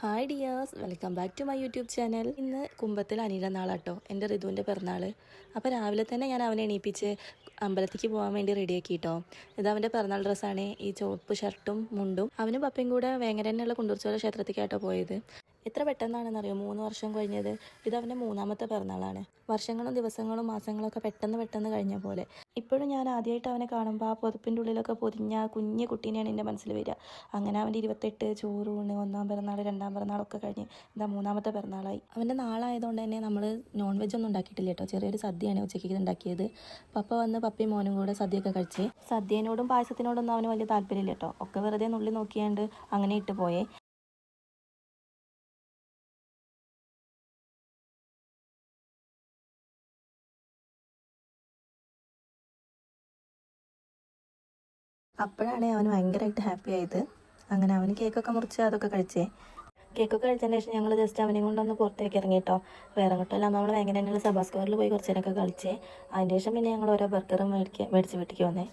Hi dears, welcome back to my YouTube channel. ഇന്ന് കുമ്പത്തിൽ അനിയുടെ നാളാട്ടോ, എൻ്റെ ഋതുവിൻ്റെ പിറന്നാൾ. അപ്പോൾ രാവിലെ തന്നെ ഞാൻ അവനെ എണീപ്പിച്ച് അമ്പലത്തേക്ക് പോകാൻ വേണ്ടി റെഡിയാക്കിട്ടോ. ഇത് അവൻ്റെ പിറന്നാൾ ഡ്രസ്സാണ്, ഈ ചുവപ്പ് ഷർട്ടും മുണ്ടും. അവനും പപ്പയും കൂടെ വേങ്ങര തന്നെയുള്ള കുണ്ടൂർച്ചോല ക്ഷേത്രത്തിലേക്കാട്ടോ പോയത്. എത്ര പെട്ടെന്നാണെന്നറിയോ 3 വർഷം കഴിഞ്ഞത്. ഇത് അവൻ്റെ 3ാമത്തെ പിറന്നാളാണ്. വർഷങ്ങളും ദിവസങ്ങളും മാസങ്ങളും ഒക്കെ പെട്ടെന്ന് കഴിഞ്ഞ പോലെ. ഇപ്പോഴും ഞാൻ ആദ്യമായിട്ട് അവനെ കാണുമ്പോൾ ആ പുതപ്പിൻ്റെ ഉള്ളിലൊക്കെ പൊതിഞ്ഞ കുഞ്ഞു കുട്ടീനെയാണ് എൻ്റെ മനസ്സിൽ വരിക. അങ്ങനെ അവൻ്റെ 28 ചോറൂണ്, 1ാം പിറന്നാൾ, 2ാം പിറന്നാളൊക്കെ കഴിഞ്ഞ് ഇതാ 3ാമത്തെ പിറന്നാളായി. അവൻ്റെ നാളായതുകൊണ്ട് തന്നെ നമ്മൾ നോൺ വെജ് ഒന്നും ഉണ്ടാക്കിയിട്ടില്ല കേട്ടോ. ചെറിയൊരു സദ്യയാണ് ഉച്ചയ്ക്ക് ഉണ്ടാക്കിയത്. പപ്പ വന്ന് പപ്പയും മോനും കൂടെ സദ്യയൊക്കെ കഴിച്ച്. സദ്യേനോടും പായസത്തിനോടൊന്നും അവന് വലിയ താല്പര്യമില്ല കേട്ടോ. ഒക്കെ വെറുതെ നുള്ളി നോക്കിയാണ്ട് അങ്ങനെ ഇട്ട് പോയേ. അപ്പോഴാണ് അവന് ഭയങ്കരമായിട്ട് ഹാപ്പി ആയത്. അങ്ങനെ അവന് കേക്കൊക്കെ മുറിച്ച് അതൊക്കെ കഴിച്ചേ. കേക്കൊക്കെ കഴിച്ചതിന് ശേഷം ഞങ്ങൾ ജസ്റ്റ് അവനെ കൊണ്ടൊന്ന് പുറത്തേക്ക് ഇറങ്ങിയിട്ടോ. വേറെ കിട്ടില്ല, നമ്മൾ ഭയങ്കര സബാ സ്ക്വയറിൽ പോയി കുറച്ച് നേരമൊക്കെ കളിച്ചേ. അതിന് ശേഷം പിന്നെ ഞങ്ങൾ ഓരോ ബർഗറും മേടിച്ച് വീട്ടിലേക്ക് വന്നേ.